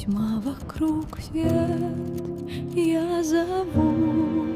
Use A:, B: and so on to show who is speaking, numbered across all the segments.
A: Тьма вокруг, свет я зову,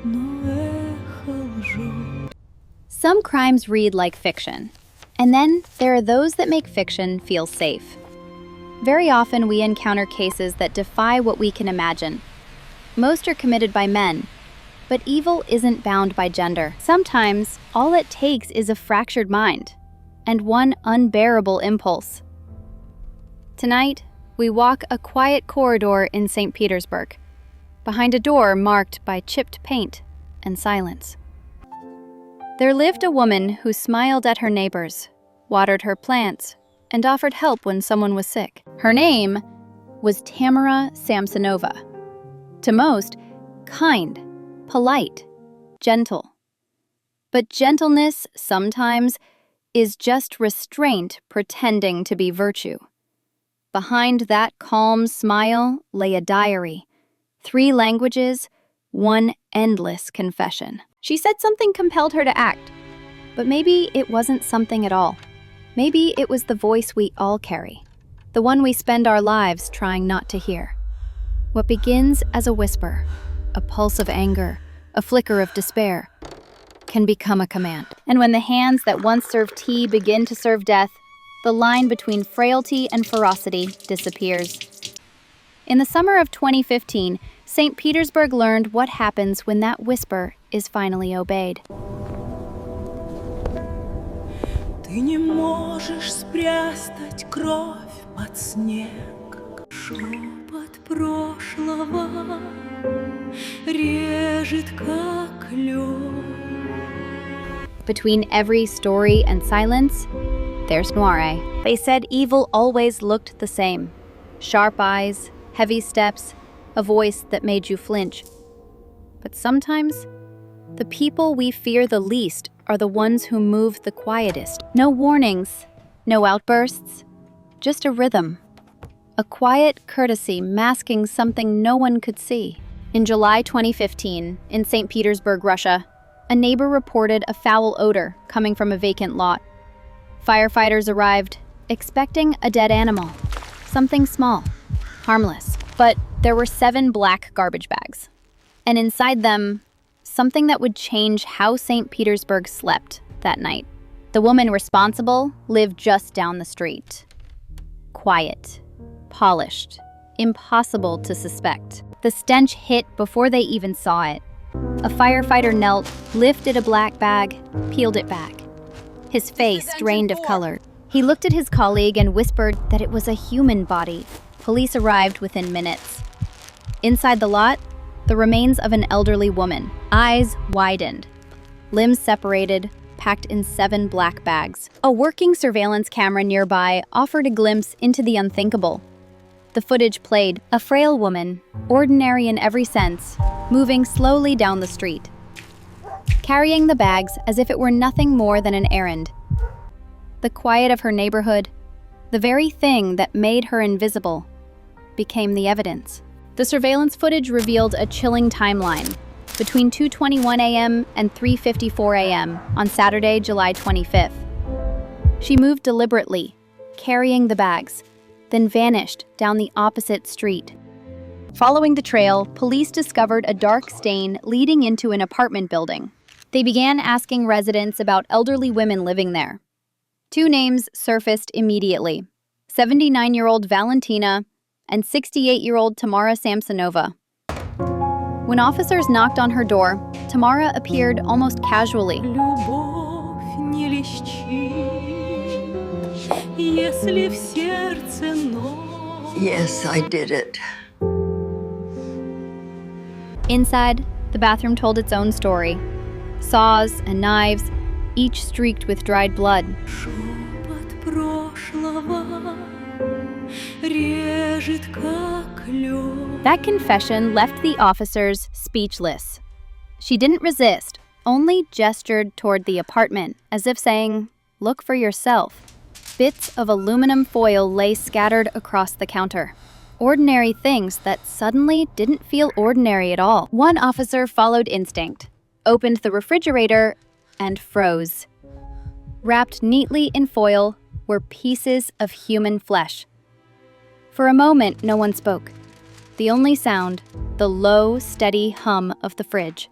A: но эхо лжет.
B: Some crimes read like fiction, and then there are those that make fiction feel safe. Very often we encounter cases that defy what we can imagine. Most are committed by men, but evil isn't bound by gender. Sometimes all it takes is a fractured mind and one unbearable impulse. Tonight, we walk a quiet corridor in Saint Petersburg, behind a door marked by chipped paint and silence. There lived a woman who smiled at her neighbors, watered her plants, and offered help when someone was sick. Her name was Tamara Samsonova. To most, kind, polite, gentle. But gentleness, sometimes, is just restraint pretending to be virtue. Behind that calm smile lay a diary, 3 languages, one endless confession. She said something compelled her to act, but maybe it wasn't something at all. Maybe it was the voice we all carry, the one we spend our lives trying not to hear. What begins as a whisper, a pulse of anger, a flicker of despair, can become a command. And when the hands that once served tea begin to serve death, the line between frailty and ferocity disappears. In the summer of 2015, St. Petersburg learned what happens when that whisper is finally obeyed.
A: Ты не можешь спрятать кровь под снег. Шепот прошлого режет как лед.
B: Between every story and silence, there's Noirè. They said evil always looked the same. Sharp eyes, heavy steps, a voice that made you flinch. But sometimes, the people we fear the least are the ones who move the quietest. No warnings, no outbursts, just a rhythm. A quiet courtesy masking something no one could see. In July 2015, in St. Petersburg, Russia, a neighbor reported a foul odor coming from a vacant lot. Firefighters arrived, expecting a dead animal. Something small, harmless. But there were 7 black garbage bags. And inside them, something that would change how St. Petersburg slept that night. The woman responsible lived just down the street. Quiet, polished, impossible to suspect. The stench hit before they even saw it. A firefighter knelt, lifted a black bag, peeled it back. His face drained of color. He looked at his colleague and whispered that it was a human body. Police arrived within minutes. Inside the lot, the remains of an elderly woman, eyes widened, limbs separated, packed in 7 black bags. A working surveillance camera nearby offered a glimpse into the unthinkable. The footage played a frail woman, ordinary in every sense, moving slowly down the street, carrying the bags as if it were nothing more than an errand. The quiet of her neighborhood, the very thing that made her invisible, became the evidence. The surveillance footage revealed a chilling timeline between 2:21 a.m. and 3:54 a.m. on Saturday, July 25th. She moved deliberately, carrying the bags, then vanished down the opposite street. Following the trail, police discovered a dark stain leading into an apartment building. They began asking residents about elderly women living there. 2 names surfaced immediately: 79-year-old Valentina and 68-year-old Tamara Samsonova. When officers knocked on her door, Tamara appeared almost casually.
A: Любовь не льщит, если в сердце ночь.
C: Yes, I did it.
B: Inside, the bathroom told its own story. Saws and knives, each streaked with dried blood.
A: Шепот прошлого режет как лед.
B: That confession left the officers speechless. She didn't resist, only gestured toward the apartment, as if saying, "Look for yourself." Bits of aluminum foil lay scattered across the counter. Ordinary things that suddenly didn't feel ordinary at all. One officer followed instinct, opened the refrigerator, and froze. Wrapped neatly in foil were pieces of human flesh. For a moment, no one spoke. The only sound, the low, steady hum of the fridge.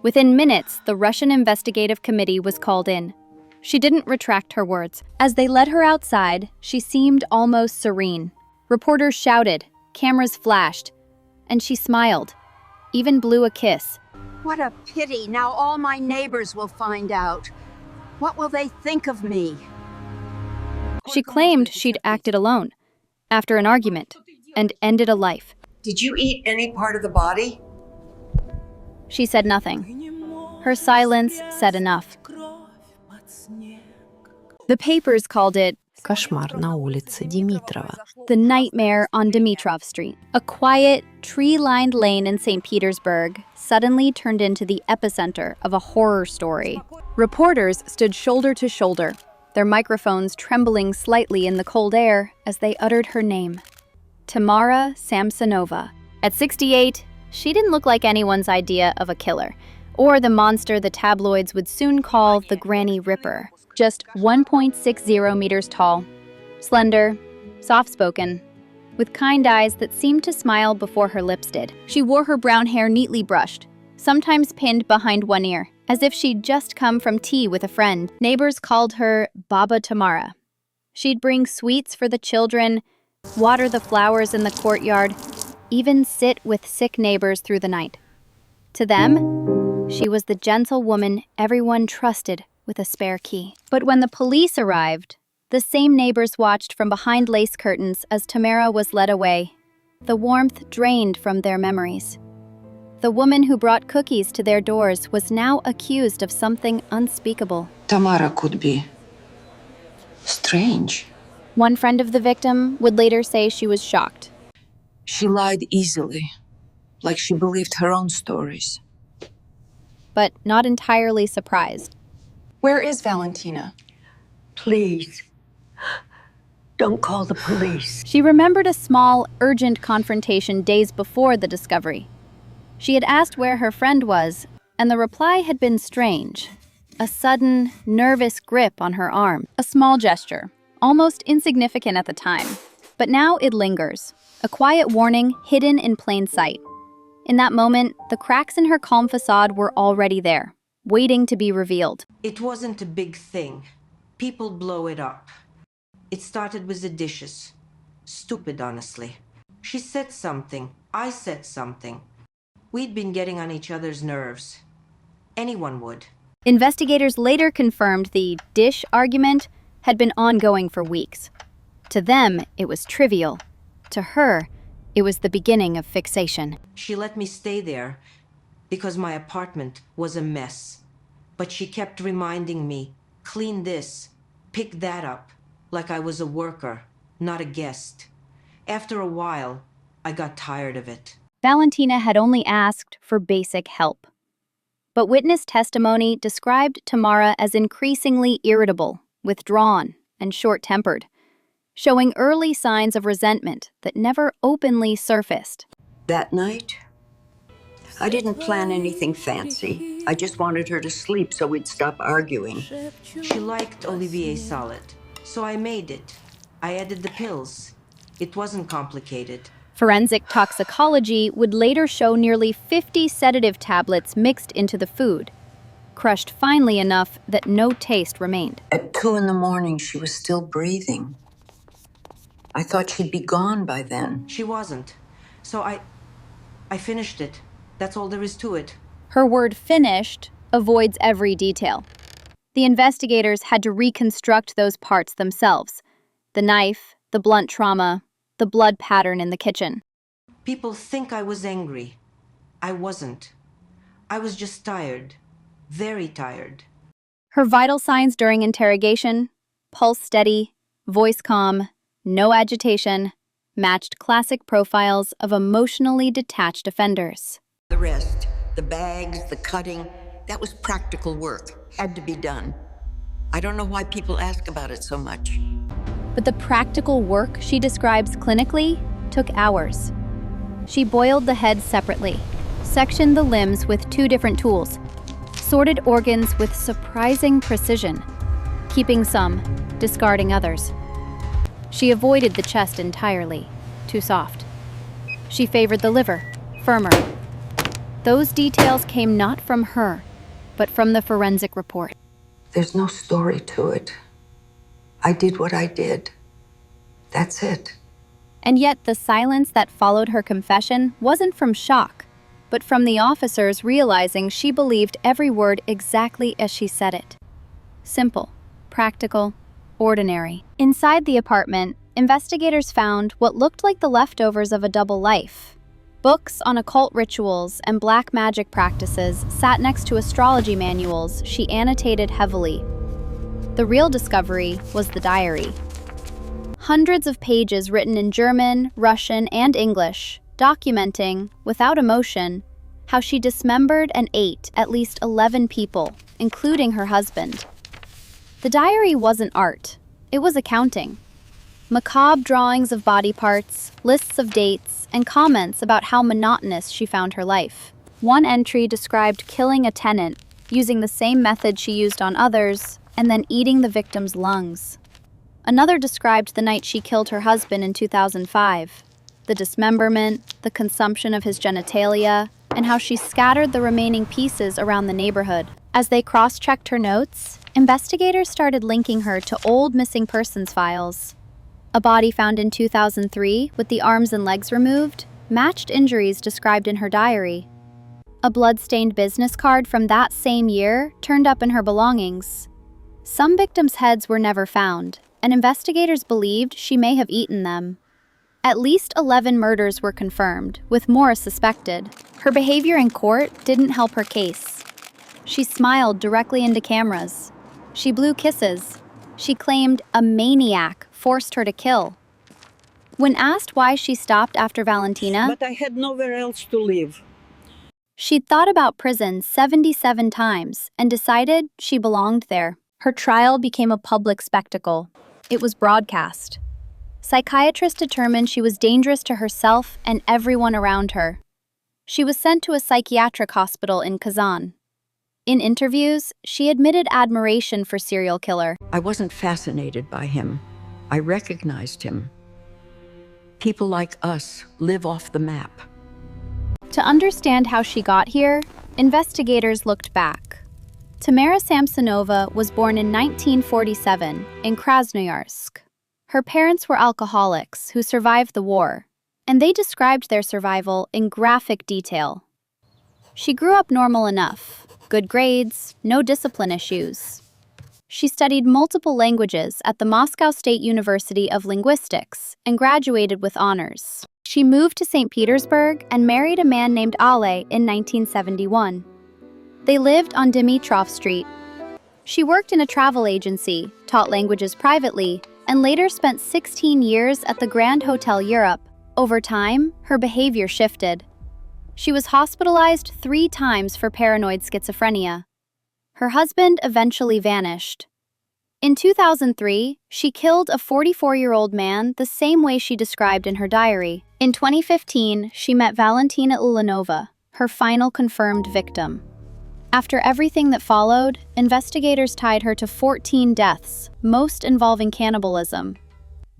B: Within minutes, the Russian investigative committee was called in. She didn't retract her words. As they led her outside, she seemed almost serene. Reporters shouted, cameras flashed, and she smiled, even blew a kiss.
C: What a pity. Now all my neighbors will find out. What will they think of me?
B: She claimed she'd acted alone, after an argument, and ended a life.
D: Did you eat any part of the body?
B: She said nothing. Her silence said enough. The papers called it
E: Кошмар на улице Димитрова.
B: the nightmare on Dimitrov Street. A quiet, tree-lined lane in Saint Petersburg suddenly turned into the epicenter of a horror story. Reporters stood shoulder to shoulder, their microphones trembling slightly in the cold air as they uttered her name. Tamara Samsonova. At 68, she didn't look like anyone's idea of a killer, or the monster the tabloids would soon call the Granny Ripper. Just 1.60 meters tall, slender, soft-spoken, with kind eyes that seemed to smile before her lips did. She wore her brown hair neatly brushed, sometimes pinned behind one ear, as if she'd just come from tea with a friend. Neighbors called her Baba Tamara. She'd bring sweets for the children, water the flowers in the courtyard, even sit with sick neighbors through the night. To them, she was the gentle woman everyone trusted with a spare key. But when the police arrived, the same neighbors watched from behind lace curtains as Tamara was led away. The warmth drained from their memories. The woman who brought cookies to their doors was now accused of something unspeakable.
D: Tamara could be strange.
B: One friend of the victim would later say she was shocked.
D: She lied easily, like she believed her own stories.
B: But not entirely surprised.
F: Where is Valentina?
G: Please, don't call the police.
B: She remembered a small, urgent confrontation days before the discovery. She had asked where her friend was, and the reply had been strange. A sudden, nervous grip on her arm. A small gesture, almost insignificant at the time. But now it lingers, a quiet warning hidden in plain sight. In that moment, the cracks in her calm facade were already there, waiting to be revealed.
H: It wasn't a big thing. People blow it up. It started with the dishes. Stupid, honestly. She said something. I said something. We'd been getting on each other's nerves. Anyone would.
B: Investigators later confirmed the dish argument had been ongoing for weeks. To them, it was trivial. To her, it was the beginning of fixation.
H: She let me stay there because my apartment was a mess. But she kept reminding me, clean this, pick that up, like I was a worker, not a guest. After a while, I got tired of it.
B: Valentina had only asked for basic help. But witness testimony described Tamara as increasingly irritable, withdrawn, and short-tempered, showing early signs of resentment that never openly surfaced.
G: That night, I didn't plan anything fancy. I just wanted her to sleep so we'd stop arguing.
H: She liked Olivier salad, so I made it. I added the pills. It wasn't complicated.
B: Forensic toxicology would later show nearly 50 sedative tablets mixed into the food, crushed finely enough that no taste remained.
G: At 2 a.m, she was still breathing. I thought she'd be gone by then.
H: She wasn't. So I finished it. That's all there is to it.
B: Her word finished avoids every detail. The investigators had to reconstruct those parts themselves. The knife, the blunt trauma, the blood pattern in the kitchen.
H: People think I was angry. I wasn't. I was just tired. Very tired.
B: Her vital signs during interrogation, pulse steady, voice calm, no agitation, matched classic profiles of emotionally detached offenders.
G: The rest, the bags, the cutting, that was practical work. Had to be done. I don't know why people ask about it so much.
B: But the practical work she describes clinically took hours. She boiled the head separately, sectioned the limbs with 2 different tools, sorted organs with surprising precision, keeping some, discarding others. She avoided the chest entirely. too soft. She favored the liver, firmer. Those details came not from her, but from the forensic report.
D: There's no story to it. I did what I did. That's it.
B: And yet the silence that followed her confession wasn't from shock, but from the officers realizing she believed every word exactly as she said it. Simple, practical, ordinary. Inside the apartment, investigators found what looked like the leftovers of a double life. Books on occult rituals and black magic practices sat next to astrology manuals she annotated heavily. The real discovery was the diary. Hundreds of pages written in German, Russian, and English, documenting, without emotion, how she dismembered and ate at least 11 people, including her husband. The diary wasn't art, it was accounting. Macabre drawings of body parts, lists of dates, and comments about how monotonous she found her life. One entry described killing a tenant, using the same method she used on others, and then eating the victim's lungs. Another described the night she killed her husband in 2005, the dismemberment, the consumption of his genitalia, and how she scattered the remaining pieces around the neighborhood. As they cross-checked her notes, investigators started linking her to old missing persons files. A body found in 2003 with the arms and legs removed matched injuries described in her diary. A blood-stained business card from that same year turned up in her belongings. Some victims' heads were never found, and investigators believed she may have eaten them. At least 11 murders were confirmed, with more suspected. Her behavior in court didn't help her case. She smiled directly into cameras. She blew kisses. She claimed a maniac forced her to kill. When asked why she stopped after Valentina,
I: But I had nowhere else to live.
B: she'd thought about prison 77 times and decided she belonged there. Her trial became a public spectacle. It was broadcast. Psychiatrists determined she was dangerous to herself and everyone around her. She was sent to a psychiatric hospital in Kazan. In interviews, she admitted admiration for serial killer.
G: I wasn't fascinated by him. I recognized him. People like us live off the map.
B: To understand how she got here, investigators looked back. Tamara Samsonova was born in 1947 in Krasnoyarsk. Her parents were alcoholics who survived the war, and they described their survival in graphic detail. She grew up normal enough, good grades, no discipline issues. She studied multiple languages at the Moscow State University of Linguistics and graduated with honors. She moved to Saint Petersburg and married a man named Ale in 1971. They lived on Dimitrov Street. She worked in a travel agency, taught languages privately, and later spent 16 years at the Grand Hotel Europe. Over time, her behavior shifted. She was hospitalized 3 times for paranoid schizophrenia. Her husband eventually vanished. In 2003, she killed a 44-year-old man the same way she described in her diary. In 2015, she met Valentina Ulanova, her final confirmed victim. After everything that followed, investigators tied her to 14 deaths, most involving cannibalism.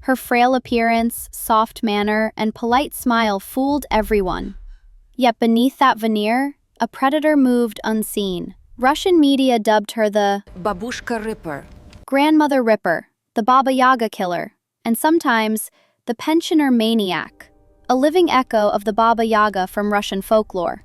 B: Her frail appearance, soft manner, and polite smile fooled everyone. Yet beneath that veneer, a predator moved unseen. Russian media dubbed her the
D: Babushka Ripper.
B: Grandmother Ripper, the Baba Yaga killer, and sometimes the pensioner maniac, a living echo of the Baba Yaga from Russian folklore.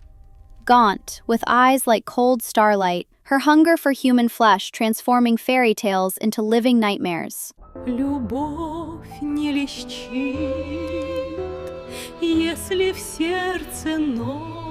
B: Gaunt, with eyes like cold starlight, her hunger for human flesh transforming fairy tales into living nightmares.
A: Любовь не льщит, если в сердце ночь.